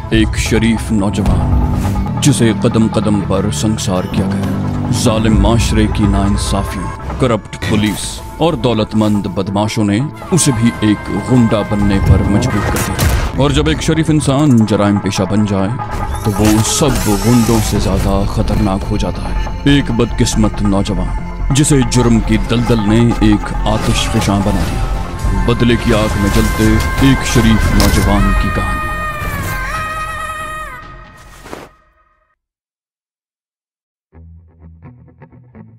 एक शरीफ नौजवान जिसे कदम कदम पर संसार किया गया। जालिम माशरे की नाइंसाफियों, करप्ट पुलिस और दौलतमंद बदमाशों ने उसे भी एक गुंडा बनने पर मजबूर कर दिया। और जब एक शरीफ इंसान जराइम पेशा बन जाए तो वो सब गुंडों से ज्यादा खतरनाक हो जाता है। एक बदकिस्मत नौजवान जिसे जुर्म की दलदल ने एक आतिशफशां बना दिया। बदले की आग में जलते एक शरीफ नौजवान की कहानी।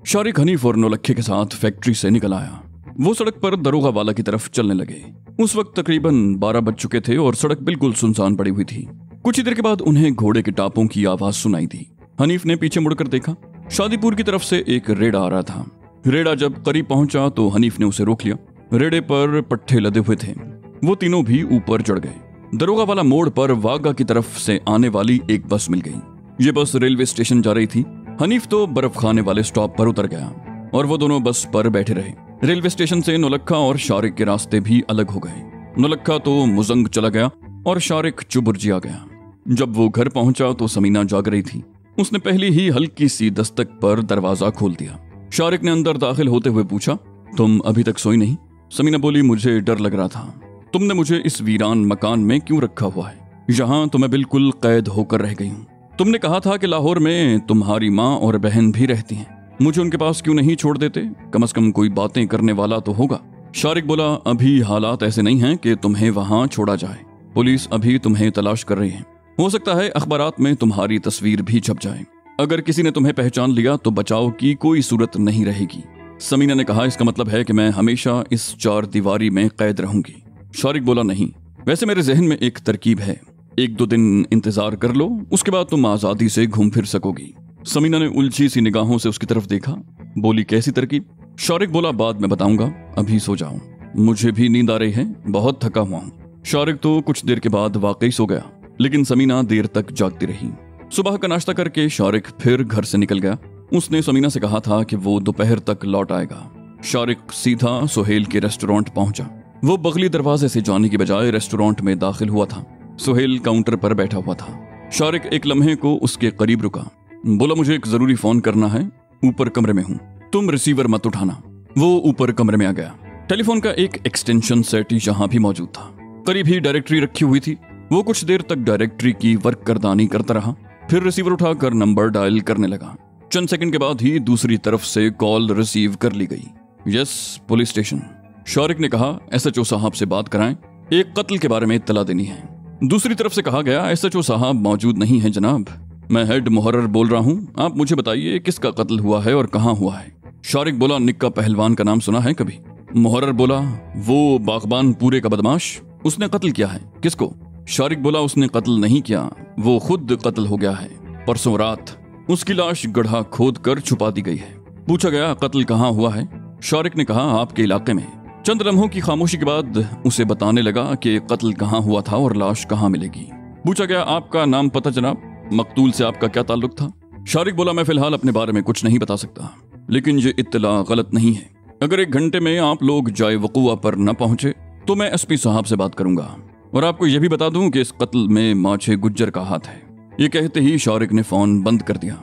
शारिक हनीफ और नौलखे के साथ फैक्ट्री से निकल आया। वो सड़क पर दरोगा वाला की तरफ चलने लगे। उस वक्त तकरीबन 12 बज चुके थे और सड़क बिल्कुल सुनसान पड़ी हुई थी। कुछ ही देर के बाद उन्हें घोड़े के टापों की आवाज सुनाई दी। हनीफ ने पीछे मुड़कर देखा। शादीपुर की तरफ से एक रेड़ा आ रहा था। रेड़ा जब करीब पहुंचा तो हनीफ ने उसे रोक लिया। रेड़े पर पट्टे लदे हुए थे। वो तीनों भी ऊपर चढ़ गए। दरोगा वाला मोड़ पर वागा की तरफ से आने वाली एक बस मिल गई। ये बस रेलवे स्टेशन जा रही थी। हनीफ तो बर्फ खाने वाले स्टॉप पर उतर गया और वो दोनों बस पर बैठे रहे। रेलवे स्टेशन से नौलखा और शारिक के रास्ते भी अलग हो गए। नौलखा तो मुजंग चला गया और शारिक चुबुर्जिया गया। जब वो घर पहुंचा तो समीना जाग रही थी। उसने पहली ही हल्की सी दस्तक पर दरवाजा खोल दिया। शारिक ने अंदर दाखिल होते हुए पूछा, तुम अभी तक सोई नहीं? समीना बोली, मुझे डर लग रहा था। तुमने मुझे इस वीरान मकान में क्यों रखा हुआ है? यहाँ तो मैं बिल्कुल कैद होकर रह गई हूँ। तुमने कहा था कि लाहौर में तुम्हारी माँ और बहन भी रहती हैं। मुझे उनके पास क्यों नहीं छोड़ देते? कम से कम कोई बातें करने वाला तो होगा। शारिक बोला, अभी हालात ऐसे नहीं हैं कि तुम्हें वहां छोड़ा जाए। पुलिस अभी तुम्हें तलाश कर रही है। हो सकता है अखबारात में तुम्हारी तस्वीर भी छप जाए। अगर किसी ने तुम्हें पहचान लिया तो बचाव की कोई सूरत नहीं रहेगी। समीना ने कहा, इसका मतलब है कि मैं हमेशा इस 4 दीवारी में कैद रहूंगी। शारिक बोला, नहीं, वैसे मेरे जहन में एक तरकीब है। 1-2 दिन इंतजार कर लो, उसके बाद तुम आजादी से घूम फिर सकोगी। समीना ने उलझी सी निगाहों से उसकी तरफ देखा। बोली, कैसी तरकीब? शारिक बोला, बाद में बताऊंगा, अभी सो जाओ। मुझे भी नींद आ रही है, बहुत थका हुआ हूं। शारिक तो कुछ देर के बाद वाकई सो गया, लेकिन समीना देर तक जागती रही। सुबह का नाश्ता करके शारिक फिर घर से निकल गया। उसने समीना से कहा था कि वो दोपहर तक लौट आएगा। शारिक सीधा सुहेल के रेस्टोरेंट पहुंचा। वो बगली दरवाजे से जाने की बजाय रेस्टोरेंट में दाखिल हुआ था। सुहेल काउंटर पर बैठा हुआ था। शारिक एक लम्हे को उसके करीब रुका। बोला, मुझे एक जरूरी फोन करना है, ऊपर कमरे में हूँ, तुम रिसीवर मत उठाना। वो ऊपर कमरे में आ गया। टेलीफोन का एक एक्सटेंशन सेट यहाँ भी मौजूद था। करीब ही डायरेक्टरी रखी हुई थी। वो कुछ देर तक डायरेक्टरी की वर्क करदानी करता रहा, फिर रिसीवर उठाकर नंबर डायल करने लगा। चंद सेकंड के बाद ही दूसरी तरफ से कॉल रिसीव कर ली गई। Yes, police station. शारिक ने कहा, SHO साहब से बात कराएं, एक कत्ल के बारे में इत्तला देनी है। दूसरी तरफ से कहा गया, SHO साहब मौजूद नहीं है जनाब, मैं हेड मुहर्रर बोल रहा हूँ। आप मुझे बताइए किसका कत्ल हुआ है और कहाँ हुआ है? शारिक बोला, निक्का पहलवान का नाम सुना है कभी? मुहर्रर बोला, वो बागबान पूरे का बदमाश, उसने कत्ल किया है। किसको? शारिक बोला, उसने कत्ल नहीं किया, वो खुद कत्ल हो गया है। परसों रात उसकी लाश गड्ढा खोद कर छुपा दी गई है। पूछा गया, कत्ल कहाँ हुआ है? शारिक ने कहा, आपके इलाके में। चंद लम्हों की खामोशी के बाद उसे बताने लगा कि कत्ल कहाँ हुआ था और लाश कहाँ मिलेगी। पूछा गया, आपका नाम पता जनाब? मकतूल से आपका क्या ताल्लुक था? शारिक बोला, मैं फिलहाल अपने बारे में कुछ नहीं बता सकता, लेकिन ये इत्तला गलत नहीं है। अगर 1 घंटे में आप लोग जाए वक़ुआ पर न पहुंचे तो मैं SP साहब से बात करूंगा। और आपको यह भी बता दूं कि इस कत्ल में माछे गुज्जर का हाथ है। ये कहते ही शारिक ने फोन बंद कर दिया।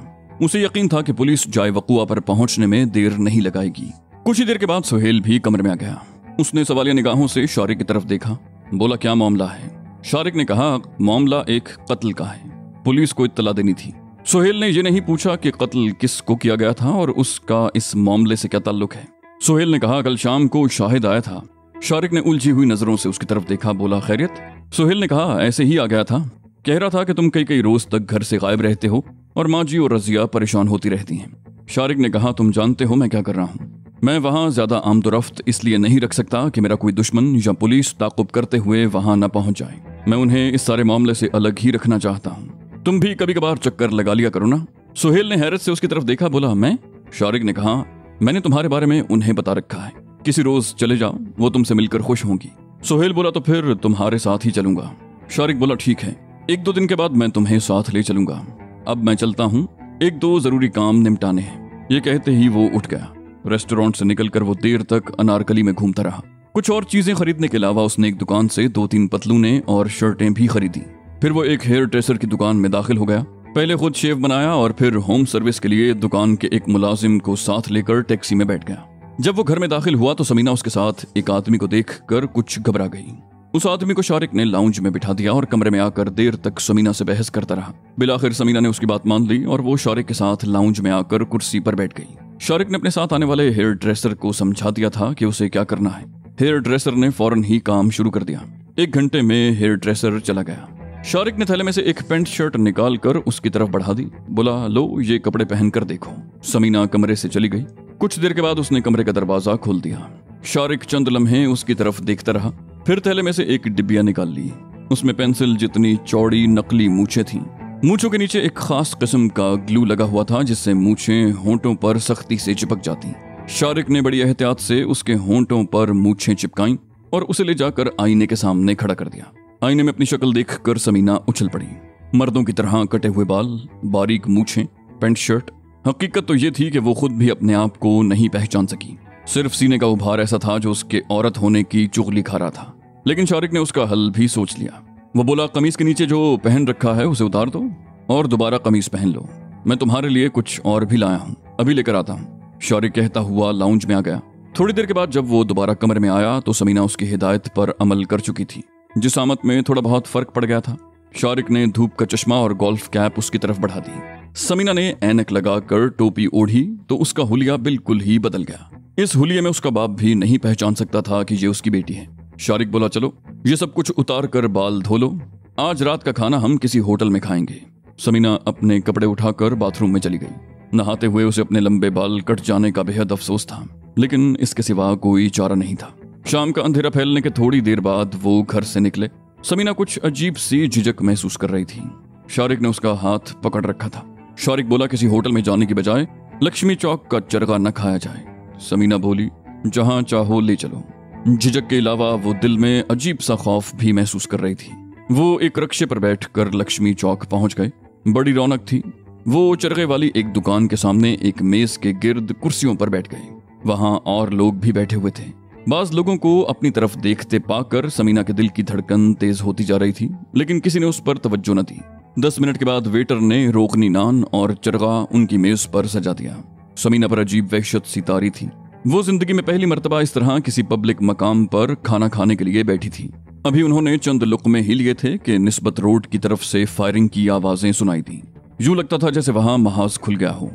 उसे यकीन था कि पुलिस जाए वक़ुआ पर पहुंचने में देर नहीं लगाएगी। कुछ ही देर के बाद सुहेल भी कमरे में आ गया। उसने सवालिया निगाहों से शारिक की तरफ देखा। बोला, क्या मामला है? शारिक ने कहा, मामला एक कत्ल का है, पुलिस को इत्तला देनी थी। सुहेल ने यह नहीं पूछा कि कत्ल किसको किया गया था और उसका इस मामले से क्या ताल्लुक है। सुहेल ने कहा, कल शाम को शाहिद आया था। शारिक ने उलझी हुई नजरों से उसकी तरफ देखा। बोला, खैरियत? सुहेल ने कहा, ऐसे ही आ गया था, कह रहा था कि तुम कई रोज तक घर से गायब रहते हो और माँ जी और रजिया परेशान होती रहती हैं। शारिक ने कहा, तुम जानते हो मैं क्या कर रहा हूँ। मैं वहाँ ज्यादा आमदोरफ्त इसलिए नहीं रख सकता कि मेरा कोई दुश्मन या पुलिस ताकुब करते हुए वहाँ न पहुंच जाए। मैं उन्हें इस सारे मामले से अलग ही रखना चाहता हूँ। तुम भी कभी कभार चक्कर लगा लिया करो ना। सुहेल ने हैरत से उसकी तरफ देखा। बोला, मैं? शारिक ने कहा, मैंने तुम्हारे बारे में उन्हें बता रखा है, किसी रोज चले जाओ, वो तुमसे मिलकर खुश होंगी। सुहेल बोला, तो फिर तुम्हारे साथ ही चलूंगा। शारिक बोला, ठीक है, 1-2 दिन के बाद मैं तुम्हें साथ ले चलूंगा। अब मैं चलता हूँ, 1-2 जरूरी काम निपटाने हैं। ये कहते ही वो उठ गया। रेस्टोरेंट से निकलकर वो देर तक अनारकली में घूमता रहा। कुछ और चीजें खरीदने के अलावा उसने एक दुकान से 2-3 पतलूने और शर्टें भी खरीदी। फिर वो एक हेयर ड्रेसर की दुकान में दाखिल हो गया। पहले खुद शेव बनाया और फिर होम सर्विस के लिए दुकान के एक मुलाजिम को साथ लेकर टैक्सी में बैठ गया। जब वो घर में दाखिल हुआ तो समीना उसके साथ एक आदमी को देखकर कुछ घबरा गई। उस आदमी को शारिक ने लाउंज में बिठा दिया और कमरे में आकर देर तक समीना से बहस करता रहा। बिलाखिर समीना ने उसकी बात मान ली और वो शारिक के साथ लाउंज में आकर कुर्सी पर बैठ गई। शारिक ने अपने साथ आने वाले हेयर ड्रेसर को समझा दिया था कि उसे क्या करना है। हेयर ड्रेसर ने फौरन ही काम शुरू कर दिया। 1 घंटे में हेयर ड्रेसर चला गया। शारिक ने थैले में से एक पैंट शर्ट निकाल कर उसकी तरफ बढ़ा दी। बोला, लो ये कपड़े पहन कर देखो। समीना कमरे से चली गई। कुछ देर के बाद उसने कमरे का दरवाजा खोल दिया। शारिक चंद लम्हे उसकी तरफ देखता रहा, फिर थैले में से एक डिब्बिया निकाल ली। उसमें पेंसिल जितनी चौड़ी नकली मूछें थीं। मूछों के नीचे एक खास किस्म का ग्लू लगा हुआ था जिससे मूछें होंठों पर सख्ती से चिपक जाती। शारिक ने बड़ी एहतियात से उसके होंठों पर मूछें चिपकाईं और उसे ले जाकर आईने के सामने खड़ा कर दिया। आईने में अपनी शक्ल देखकर समीना उछल पड़ी। मर्दों की तरह कटे हुए बाल, बारीक मूछें, पैंट शर्ट। हकीकत तो ये थी कि वो खुद भी अपने आप को नहीं पहचान सकी। सिर्फ सीने का उभार ऐसा था जो उसके औरत होने की चुगली खा रहा था। लेकिन शारिक ने उसका हल भी सोच लिया। वो बोला, कमीज के नीचे जो पहन रखा है उसे उतार दो और दोबारा कमीज पहन लो। मैं तुम्हारे लिए कुछ और भी लाया हूँ, अभी लेकर आता हूँ। शारिक कहता हुआ लाउंज में आ गया। थोड़ी देर के बाद जब वो दोबारा कमरे में आया तो समीना उसकी हिदायत पर अमल कर चुकी थी। जिसामत में थोड़ा बहुत फर्क पड़ गया था। शारिक ने धूप का चश्मा और गोल्फ कैप उसकी तरफ बढ़ा दी। समीना ने ऐनक लगाकर टोपी ओढ़ी तो उसका हुलिया बिल्कुल ही बदल गया। इस हुलिये में उसका बाप भी नहीं पहचान सकता था कि ये उसकी बेटी है। शारिक बोला, चलो ये सब कुछ उतार कर बाल धो लो, आज रात का खाना हम किसी होटल में खाएंगे। समीना अपने कपड़े उठाकर बाथरूम में चली गई। नहाते हुए उसे अपने लंबे बाल कट जाने का बेहद अफसोस था, लेकिन इसके सिवा कोई चारा नहीं था। शाम का अंधेरा फैलने के थोड़ी देर बाद वो घर से निकले। समीना कुछ अजीब सी झिझक महसूस कर रही थी। शारिक ने उसका हाथ पकड़ रखा था। शारिक बोला, किसी होटल में जाने की बजाय लक्ष्मी चौक का चरगा न खाया जाए। समीना बोली, जहां चाहो ले चलो। झिझक के अलावा वो दिल में अजीब सा खौफ भी महसूस कर रही थी। वो एक रक्शे पर बैठकर लक्ष्मी चौक पहुंच गए। बड़ी रौनक थी। वो चरगे वाली एक दुकान के सामने एक मेज के गिर्द कुर्सियों पर बैठ गए। वहां और लोग भी बैठे हुए थे। बाज लोगों को अपनी तरफ देखते पाकर समीना के दिल की धड़कन तेज होती जा रही थी, लेकिन किसी ने उस पर तवज्जो न दी। 10 मिनट के बाद वेटर ने रोकनी नान और चरगा उनकी मेज पर सजा दिया। समीना पर अजीब वहशत सी तारी थी। वो जिंदगी में पहली मर्तबा इस तरह किसी पब्लिक मकाम पर खाना खाने के लिए बैठी थी। अभी उन्होंने चंद लुक़्मे ही लिए थे कि निस्बत रोड की तरफ से फायरिंग की आवाजें सुनाई दी। यूं लगता था जैसे वहां महाज खुल गया हो।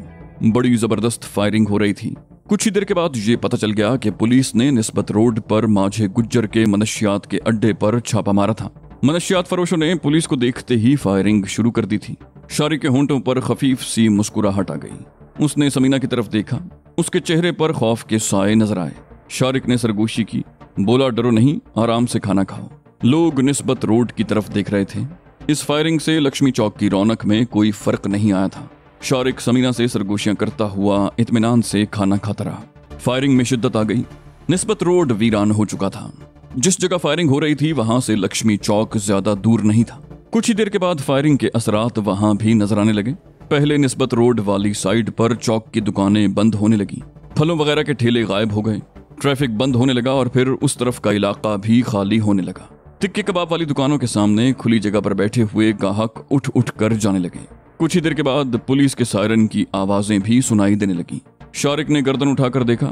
बड़ी जबरदस्त फायरिंग हो रही थी। कुछ ही देर के बाद ये पता चल गया कि पुलिस ने निस्बत रोड पर माझे गुज्जर के मनशियात के अड्डे पर छापा मारा था। मनशियात फरोशों ने पुलिस को देखते ही फायरिंग शुरू कर दी थी। शारिक के होंठों पर खफीफ सी मुस्कुराहट आ गई। उसने समीना की तरफ देखा। उसके चेहरे पर खौफ के साए नजर आए। शारिक ने सरगोशी की। बोला, डरो नहीं, आराम से खाना खाओ। लोग निस्बत रोड की तरफ देख रहे थे। इस फायरिंग से लक्ष्मी चौक की रौनक में कोई फर्क नहीं आया था। शारिक समीना से सरगोशियां करता हुआ इत्मीनान से खाना खाता रहा। फायरिंग में शिद्दत आ गई। निस्बत रोड वीरान हो चुका था। जिस जगह फायरिंग हो रही थी वहां से लक्ष्मी चौक ज्यादा दूर नहीं था। कुछ ही देर के बाद फायरिंग के असरात वहां भी नजर आने लगे। पहले निस्बत रोड वाली साइड पर चौक की दुकानें बंद होने लगी। फलों वगैरह के ठेले गायब हो गए। ट्रैफिक बंद होने लगा और फिर उस तरफ का इलाका भी खाली होने लगा। टिक्के कबाब वाली दुकानों के सामने खुली जगह पर बैठे हुए ग्राहक उठ उठ कर जाने लगे। कुछ ही देर के बाद पुलिस के सायरन की आवाजें भी सुनाई देने लगी। शारिक ने गर्दन उठाकर देखा।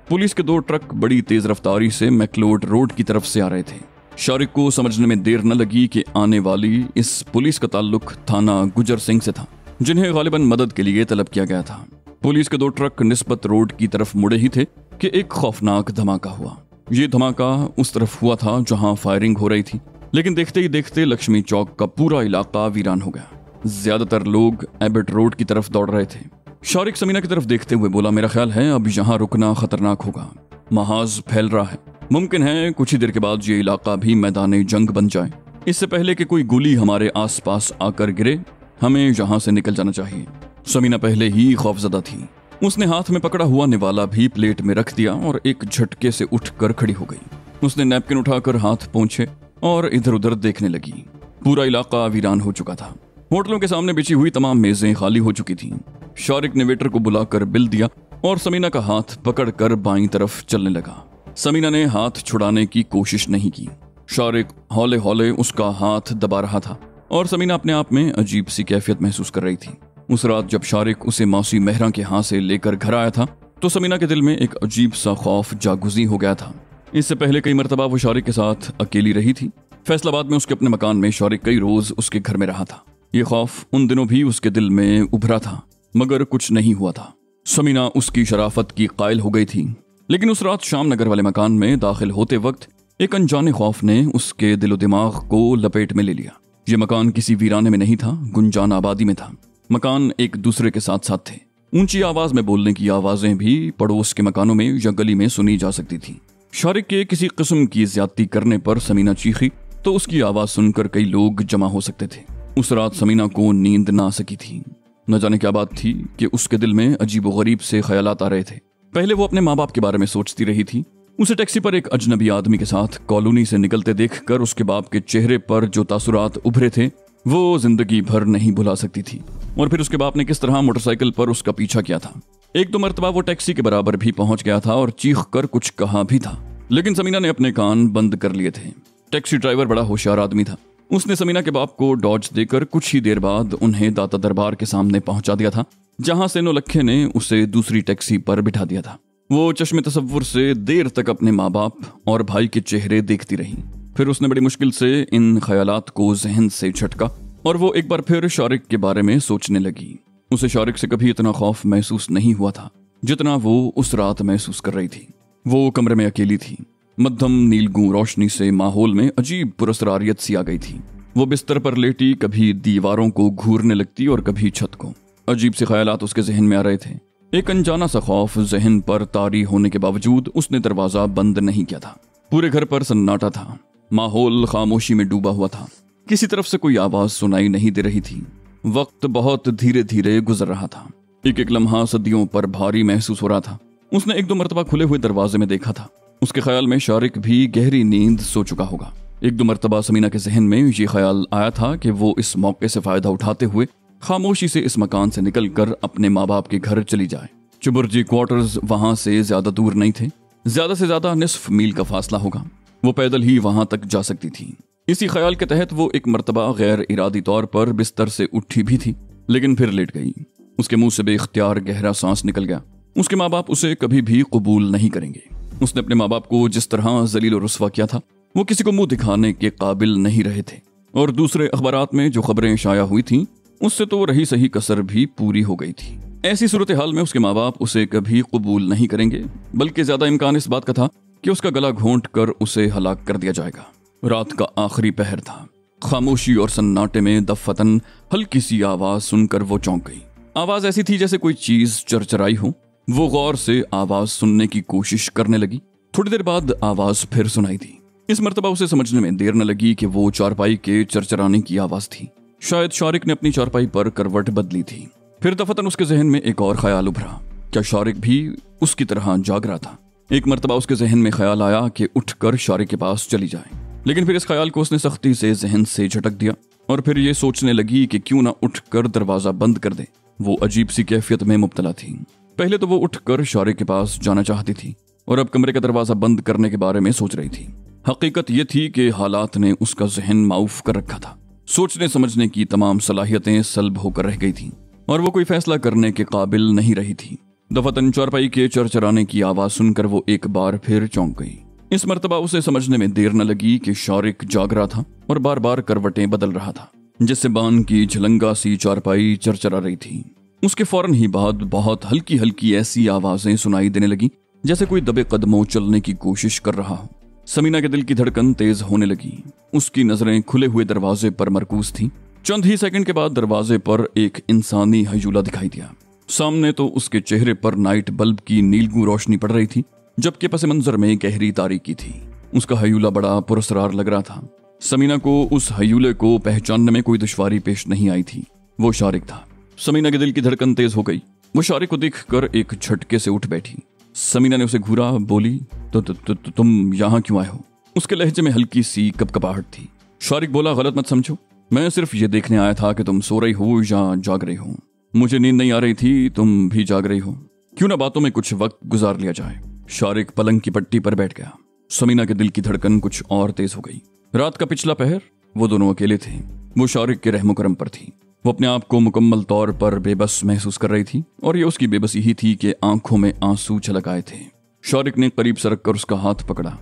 पुलिस के 2 ट्रक बड़ी तेज रफ्तारी से मैक्लोड रोड की तरफ से आ रहे थे। शारिक को समझने में देर न लगी कि आने वाली इस पुलिस का ताल्लुक थाना गुजर सिंह से था, जिन्हें गालिबन मदद के लिए तलब किया गया था। पुलिस के 2 ट्रक निस्बत रोड की तरफ मुड़े ही थे कि एक खौफनाक धमाका हुआ। ये धमाका उस तरफ हुआ था जहां फायरिंग हो रही थी, लेकिन देखते ही देखते लक्ष्मी चौक का पूरा इलाका वीरान हो गया। ज्यादातर लोग एबट रोड की तरफ दौड़ रहे थे। शारिक समीना की तरफ देखते हुए बोला, मेरा ख्याल है अब यहाँ रुकना खतरनाक होगा। महाज फैल रहा है। मुमकिन है कुछ ही देर के बाद ये इलाका भी मैदान जंग बन जाए। इससे पहले कि कोई गोली हमारे आसपास आकर गिरे, हमें यहाँ से निकल जाना चाहिए। समीना पहले ही खौफजदा थी। उसने हाथ में पकड़ा हुआ निवाला भी प्लेट में रख दिया और एक झटके से उठकर खड़ी हो गई। उसने नैपकिन उठाकर हाथ पोंछे और इधर उधर देखने लगी। पूरा इलाका वीरान हो चुका था। होटलों के सामने बिछी हुई तमाम मेजें खाली हो चुकी थीं। शारिक ने वेटर को बुलाकर बिल दिया और समीना का हाथ पकड़कर बाईं तरफ चलने लगा। समीना ने हाथ छुड़ाने की कोशिश नहीं की। शारिक हौले हौले उसका हाथ दबा रहा था। और समीना अपने आप में अजीब सी कैफियत महसूस कर रही थी। उस रात जब शारिक उसे मौसी मेहरा के यहाँ से लेकर घर आया था तो समीना के दिल में एक अजीब सा खौफ जागुजी हो गया था। इससे पहले कई मरतबा वो शारिक के साथ अकेली रही थी। फैसलाबाद में उसके अपने मकान में शारिक कई रोज उसके घर में रहा था। ये खौफ उन दिनों भी उसके दिल में उभरा था, मगर कुछ नहीं हुआ था। समीना उसकी शराफत की कायल हो गई थी। लेकिन उस रात शाम नगर वाले मकान में दाखिल होते वक्त एक अनजाने खौफ ने उसके दिलो दिमाग को लपेट में ले लिया। ये मकान किसी वीराने में नहीं था, गुंजान आबादी में था। मकान एक दूसरे के साथ साथ थे। ऊंची आवाज में बोलने की आवाजें भी पड़ोस के मकानों में या गली में सुनी जा सकती थी। शारिक के किसी किस्म की ज्यादती करने पर समीना चीखी तो उसकी आवाज सुनकर कई लोग जमा हो सकते थे। उस रात समीना को नींद ना आ सकी थी। न जाने क्या बात थी कि उसके दिल में अजीबोगरीब से ख्यालात आ रहे थे। पहले वो अपने माँ बाप के बारे में सोचती रही थी। उसे टैक्सी पर एक अजनबी आदमी के साथ कॉलोनी से निकलते देखकर उसके बाप के चेहरे पर जो तासुरात उभरे थे वो जिंदगी भर नहीं भुला सकती थी। और फिर उसके बाप ने किस तरह मोटरसाइकिल पर उसका पीछा किया था। एक दो मरतबा वो टैक्सी के बराबर भी पहुंच गया था और चीख कर कुछ कहा भी था, लेकिन समीना ने अपने कान बंद कर लिए थे। टैक्सी ड्राइवर बड़ा होशियार आदमी था। उसने समीना के बाप को डॉज देकर कुछ ही देर बाद उन्हें दाता दरबार के सामने पहुंचा दिया था, जहां से नौलखे ने उसे दूसरी टैक्सी पर बिठा दिया था। वो चश्मे तसव्वुर से देर तक अपने माँ बाप और भाई के चेहरे देखती रही। फिर उसने बड़ी मुश्किल से इन ख्यालात को जहन से झटका और वो एक बार फिर शारिक के बारे में सोचने लगी। उसे शारिक से कभी इतना खौफ महसूस नहीं हुआ था जितना वो उस रात महसूस कर रही थी। वो कमरे में अकेली थी। मध्यम नीलगू रोशनी से माहौल में अजीब पुरस्कारियत सी आ गई थी। वो बिस्तर पर लेटी कभी दीवारों को घूरने लगती और कभी छत को। अजीब से ख्यालात उसके जहन में आ रहे थे। एक अनजाना सा खौफ जहन पर तारी होने के बावजूद उसने दरवाजा बंद नहीं किया था। पूरे घर पर सन्नाटा था। माहौल खामोशी में डूबा हुआ था। किसी तरफ से कोई आवाज सुनाई नहीं दे रही थी। वक्त बहुत धीरे धीरे गुजर रहा था। एक एक लम्हा सदियों पर भारी महसूस हो रहा था। उसने एक दो मरतबा खुले हुए दरवाजे में देखा था। उसके ख्याल में शारिक भी गहरी नींद सो चुका होगा। एक दो मरतबा समीना के जहन में ये ख्याल आया था कि वो इस मौके से फायदा उठाते हुए खामोशी से इस मकान से निकलकर अपने माँ बाप के घर चली जाए। चुबुर्जी क्वार्टर्स वहां से ज्यादा दूर नहीं थे। ज्यादा से ज्यादा निस्फ मील का फासला होगा। वो पैदल ही वहां तक जा सकती थी। इसी ख्याल के तहत वो एक मरतबा गैर इरादी तौर पर बिस्तर से उठी भी थी, लेकिन फिर लेट गई। उसके मुंह से बेख्तियार गहरा सांस निकल गया। उसके माँ बाप उसे कभी भी कबूल नहीं करेंगे। उसने अपने माँ बाप को जिस तरह जलील और रुस्वा किया था वो किसी को मुंह दिखाने के काबिल नहीं रहे थे। और दूसरे अखबारात में जो खबरें शाया हुई थी उससे तो रही सही कसर भी पूरी हो गई थी। ऐसी सूरत हाल में उसके माँ बाप उसे कभी कबूल नहीं करेंगे, बल्कि ज्यादा इम्कान इस बात का था कि उसका गला घोंट कर उसे हलाक कर दिया जाएगा। रात का आखिरी पहर था। खामोशी और सन्नाटे में दफतन हल्की सी आवाज सुनकर वो चौंक गई। आवाज ऐसी थी जैसे कोई चीज चरचराई हो। वो गौर से आवाज सुनने की कोशिश करने लगी। थोड़ी देर बाद आवाज फिर सुनाई दी। इस मर्तबा उसे समझने में देर न लगी कि वो चारपाई के चरचराने की आवाज थी। शायद शारिक ने अपनी चारपाई पर करवट बदली थी। फिर दफतन उसके जहन में एक और ख्याल उभरा। क्या शारिक भी उसकी तरह जाग रहा था? एक मर्तबा उसके जहन में ख्याल आया कि उठकर शारिक के पास चली जाए, लेकिन फिर इस ख्याल को उसने सख्ती से जहन से झटक दिया और फिर ये सोचने लगी कि क्यों ना उठकर दरवाजा बंद कर दे। वो अजीब सी कैफियत में मुब्तला थी। पहले तो वो उठकर शारिक के पास जाना चाहती थी और अब कमरे का दरवाजा बंद करने के बारे में सोच रही थी। हकीकत ये थी कि हालात ने उसका जहन माऊफ कर रखा था। सोचने समझने की तमाम सलाहियतें सल्ब होकर रह गई थीं और वो कोई फैसला करने के काबिल नहीं रही थी। दफतन चारपाई के चरचराने की आवाज सुनकर वो एक बार फिर चौंक गई। इस मर्तबा उसे समझने में देर न लगी कि शारिक जाग रहा था और बार बार करवटें बदल रहा था, जिससे बान की झलंगा सी चारपाई चरचरा रही थी। उसके फौरन ही बाद बहुत हल्की हल्की ऐसी आवाजें सुनाई देने लगी जैसे कोई दबे कदमों चलने की कोशिश कर रहा हो। समीना के दिल की धड़कन तेज होने लगी। उसकी नजरें खुले हुए दरवाजे पर मरकूज थीं। चंद ही सेकंड के बाद दरवाजे पर एक इंसानी हयूला दिखाई दिया। सामने तो उसके चेहरे पर नाइट बल्ब की नीलगू रोशनी पड़ रही थी, जबकि पस मंजर में गहरी तारीकी थी। उसका हयूला बड़ा पुरस्कार लग रहा था। समीना को उस हयूले को पहचानने में कोई दुश्वारी पेश नहीं आई थी। वो शारिक था। समीना के दिल की धड़कन तेज हो गई। वो शारिक को देखकर एक झटके से उठ बैठी। समीना ने उसे घूरा, बोली, तो तुम यहाँ क्यों आए हो? उसके लहजे में हल्की सी कपकपाहट थी। शारिक बोला, गलत मत समझो, मैं सिर्फ ये देखने आया था कि तुम सो रही हो या जाग रही हो। मुझे नींद नहीं आ रही थी, तुम भी जाग रही हो, क्यों ना बातों में कुछ वक्त गुजार लिया जाए। शारिक पलंग की पट्टी पर बैठ गया। समीना के दिल की धड़कन कुछ और तेज हो गई। रात का पिछला पहर। वो दोनों अकेले थे। वो शारिक के रहमो करम पर थी। वो अपने आप को मुकम्मल तौर पर बेबस महसूस कर रही थी और ये उसकी बेबसी ही थी कि आंखों में आंसू छलक आए थे। शारिक ने करीब सरक कर उसका हाथ पकड़ा,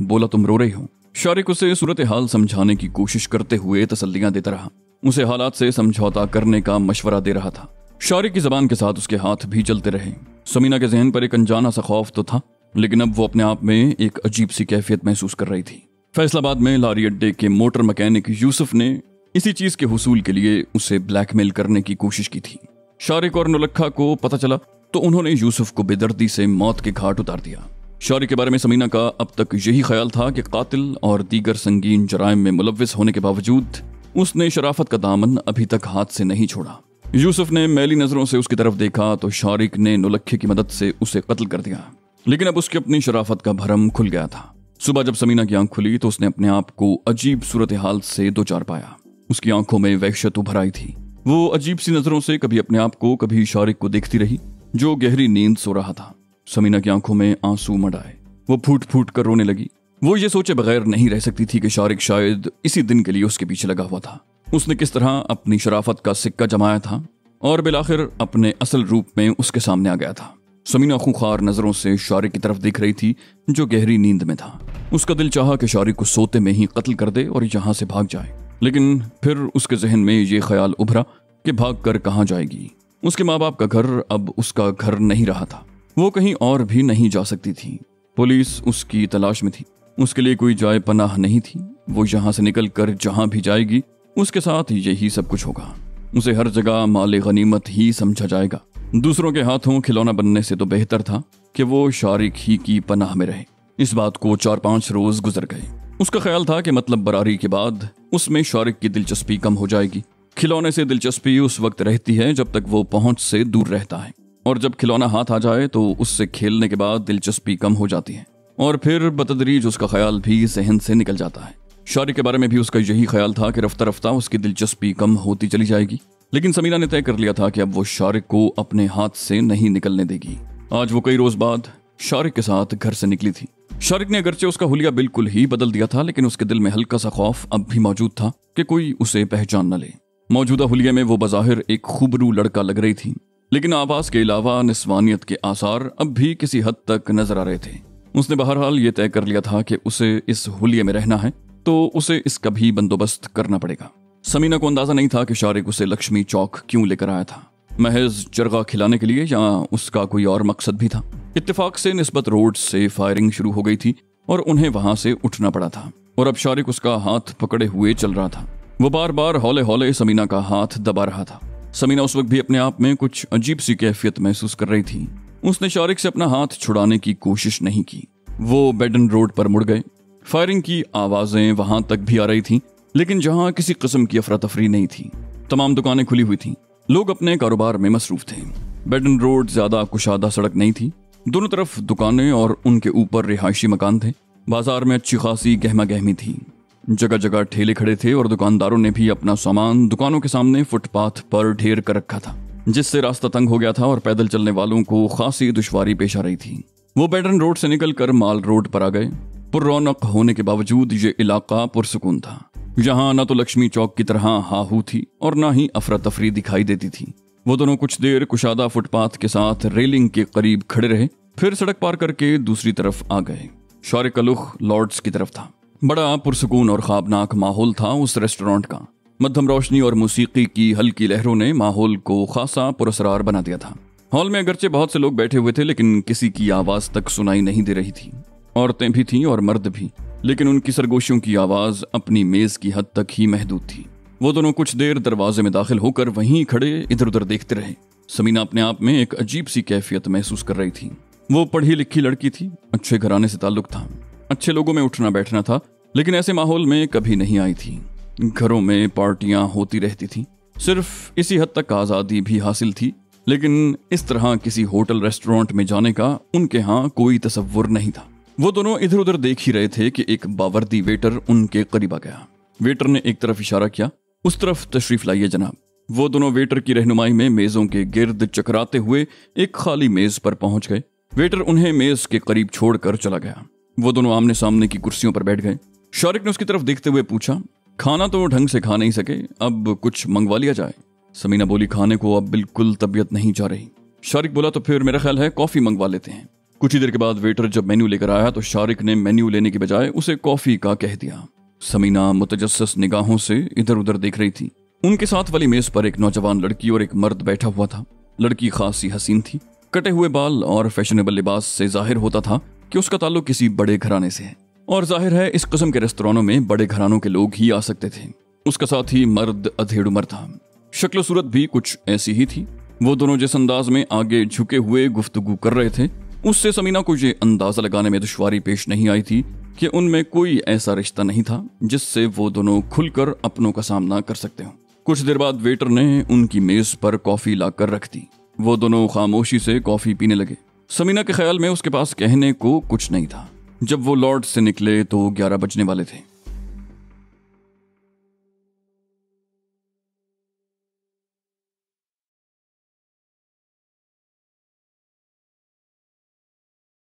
बोला, तुम रो रही हो? शारिक उसे सूरत हाल समझाने की कोशिश करते हुए तसल्लियां देता रहा, उसे हालात से समझौता करने का मशवरा दे रहा था। शारिक की जबान के साथ उसके हाथ भी चलते रहे। समीना के जहन पर एक अनजाना सा खौफ तो था, लेकिन अब वो अपने आप में एक अजीब सी कैफियत महसूस कर रही थी। फैसलाबाद में लारी अड्डे के मोटर मैकेनिक यूसुफ ने इसी चीज के हुसूल के लिए उसे ब्लैकमेल करने की कोशिश की थी। शारिक और नौलखा को पता चला तो उन्होंने यूसुफ को बेदर्दी से मौत के घाट उतार दिया। शारिक के बारे में समीना का अब तक यही ख्याल था कि कातिल और दीगर संगीन जराइम में मुलव्विस होने के बावजूद उसने शराफत का दामन अभी तक हाथ से नहीं छोड़ा। यूसुफ ने मैली नजरों से उसकी तरफ देखा तो शारिक ने नौलखे की मदद से उसे कत्ल कर दिया, लेकिन अब उसकी अपनी शराफत का भरम खुल गया था। सुबह जब समीना की आंख खुली तो उसने अपने आप को अजीब सूरत हाल से दो चार पाया। उसकी आंखों में वहशत उभर आई थी। वो अजीब सी नजरों से कभी अपने आप को कभी शारिक को देखती रही जो गहरी नींद सो रहा था। समीना की आंखों में आंसू मड़ आए। वो फूट फूट कर रोने लगी। वो ये सोचे बगैर नहीं रह सकती थी कि शारिक शायद इसी दिन के लिए उसके पीछे लगा हुआ था। उसने किस तरह अपनी शराफत का सिक्का जमाया था और बिलाखिर अपने असल रूप में उसके सामने आ गया था। समीना खूंखार नजरों से शारिक की तरफ देख रही थी जो गहरी नींद में था। उसका दिल चाहा कि शारिक को सोते में ही कत्ल कर दे और यहाँ से भाग जाए, लेकिन फिर उसके जहन में ये ख्याल उभरा कि भाग कर कहाँ जाएगी। उसके माँ बाप का घर अब उसका घर नहीं रहा था। वो कहीं और भी नहीं जा सकती थी। पुलिस उसकी तलाश में थी। उसके लिए कोई जाए पनाह नहीं थी। वो यहाँ से निकल कर जहाँ भी जाएगी उसके साथ यही सब कुछ होगा। उसे हर जगह माले गनीमत ही समझा जाएगा। दूसरों के हाथों खिलौना बनने से तो बेहतर था कि वो शारिक ही की पनाह में रहे। इस बात को 4-5 रोज गुजर गए। उसका ख्याल था कि मतलब बरारी के बाद उसमें शारिक की दिलचस्पी कम हो जाएगी। खिलौने से दिलचस्पी उस वक्त रहती है जब तक वो पहुंच से दूर रहता है, और जब खिलौना हाथ आ जाए तो उससे खेलने के बाद दिलचस्पी कम हो जाती है और फिर बतदरीज उसका ख्याल भी जहन से निकल जाता है। शारिक के बारे में भी उसका यही ख्याल था कि रफ्ता रफ्ता उसकी दिलचस्पी कम होती चली जाएगी, लेकिन समीना ने तय कर लिया था कि अब वो शारिक को अपने हाथ से नहीं निकलने देगी। आज वो कई रोज बाद शारिक के साथ घर से निकली थी। शारिक ने अगरचे उसका हुलिया बिल्कुल ही बदल दिया था, लेकिन उसके दिल में हल्का सा खौफ अब भी मौजूद था कि कोई उसे पहचान न ले। मौजूदा हुलिया में वो बज़ाहिर एक खूबरू लड़का लग रही थी, लेकिन आवाज के अलावा निस्वानियत के आसार अब भी किसी हद तक नजर आ रहे थे। उसने बहरहाल ये तय कर लिया था कि उसे इस हुलिये में रहना है तो उसे इसका भी बंदोबस्त करना पड़ेगा। समीना को अंदाजा नहीं था कि शारिक उसे लक्ष्मी चौक क्यों लेकर आया था, महज चरगा खिलाने के लिए या उसका कोई और मकसद भी था। इत्तेफाक से निस्बत रोड से फायरिंग शुरू हो गई थी और उन्हें वहां से उठना पड़ा था, और अब शारिक उसका हाथ पकड़े हुए चल रहा था। वो बार बार हौले हौले समीना का हाथ दबा रहा था। समीना उस वक्त भी अपने आप में कुछ अजीब सी कैफियत महसूस कर रही थी। उसने शारिक से अपना हाथ छुड़ाने की कोशिश नहीं की। वो बेडन रोड पर मुड़ गए। फायरिंग की आवाजें वहां तक भी आ रही थी, लेकिन जहां किसी किस्म की अफरा तफरी नहीं थी। तमाम दुकानें खुली हुई थी, लोग अपने कारोबार में मसरूफ थे। बेडन रोड ज्यादा कुशादा सड़क नहीं थी। दोनों तरफ दुकानें और उनके ऊपर रिहायशी मकान थे। बाजार में अच्छी खासी गहमा गहमी थी। जगह जगह ठेले खड़े थे और दुकानदारों ने भी अपना सामान दुकानों के सामने फुटपाथ पर ढेर कर रखा था, जिससे रास्ता तंग हो गया था और पैदल चलने वालों को खासी दुश्वारी पेश आ रही थी। वो बेडन रोड से निकलकर माल रोड पर आ गए। पुररौनक होने के बावजूद ये इलाका पुरसुकून था। यहाँ न तो लक्ष्मी चौक की तरह हाहू थी और न ही अफरा तफरी दिखाई देती थी। वो दोनों कुछ देर कुशादा फुटपाथ के साथ रेलिंग के करीब खड़े रहे, फिर सड़क पार करके दूसरी तरफ आ गए। शारिक का रुख लॉर्ड्स की तरफ था। बड़ा पुरसुकून और ख्वाबनाक माहौल था उस रेस्टोरेंट का। मध्यम रोशनी और मौसीकी की हल्की लहरों ने माहौल को खासा पुरअसरार बना दिया था। हॉल में अगरचे बहुत से लोग बैठे हुए थे, लेकिन किसी की आवाज तक सुनाई नहीं दे रही थी। औरतें भी थीं और मर्द भी, लेकिन उनकी सरगोशियों की आवाज अपनी मेज की हद तक ही महदूद थी। वो दोनों कुछ देर दरवाजे में दाखिल होकर वहीं खड़े इधर उधर देखते रहे। समीना अपने आप में एक अजीब सी कैफियत महसूस कर रही थी। वो पढ़ी लिखी लड़की थी, अच्छे घराने से ताल्लुक था, अच्छे लोगों में उठना बैठना था, लेकिन ऐसे माहौल में कभी नहीं आई थी। घरों में पार्टियां होती रहती थी, सिर्फ इसी हद तक आज़ादी भी हासिल थी, लेकिन इस तरह किसी होटल रेस्टोरेंट में जाने का उनके यहाँ कोई तसव्वुर नहीं था। वो दोनों इधर उधर देख ही रहे थे कि एक बावर्दी वेटर उनके करीब आ गया। वेटर ने एक तरफ इशारा किया, उस तरफ तशरीफ लाइए जनाब। वो दोनों वेटर की रहनुमाई में मेजों के गिर्द चकराते हुए एक खाली मेज पर पहुंच गए। वेटर उन्हें मेज के करीब छोड़कर चला गया। वो दोनों आमने सामने की कुर्सियों पर बैठ गए। शारिक ने उसकी तरफ देखते हुए पूछा, खाना तो ढंग से खा नहीं सके, अब कुछ मंगवा लिया जाए। समीना बोली, खाने को अब बिल्कुल तबीयत नहीं जा रही। शारिक बोला, तो फिर मेरा ख्याल है कॉफी मंगवा लेते हैं। कुछ ही देर के बाद वेटर जब मेन्यू लेकर आया तो शारिक ने मेन्यू लेने की बजाय उसे कॉफी का कह दिया। समीना मुतजस्सिस निगाहों से इधर उधर देख रही थी। उनके साथ वाली मेज पर एक नौजवान लड़की और एक मर्द बैठा हुआ था। लड़की खासी हसीन थी। कटे हुए बाल और फैशनेबल लिबास से जाहिर होता था कि उसका ताल्लुक किसी बड़े घराने से है, और जाहिर है इस किस्म के रेस्तरानों में बड़े घरानों के लोग ही आ सकते थे। उसका साथ ही मर्द अधेड़ उम्र था। शक्ल सूरत भी कुछ ऐसी ही थी। वो दोनों जिस अंदाज में आगे झुके हुए गुफ्तगू कर रहे थे, उससे समीना को ये अंदाजा लगाने में दुश्वारी पेश नहीं आई थी कि उनमें कोई ऐसा रिश्ता नहीं था जिससे वो दोनों खुलकर अपनों का सामना कर सकते हो। कुछ देर बाद वेटर ने उनकी मेज पर कॉफी लाकर रख दी। वो दोनों खामोशी से कॉफी पीने लगे। समीना के ख्याल में उसके पास कहने को कुछ नहीं था। जब वो लॉर्ड से निकले तो 11 बजने वाले थे।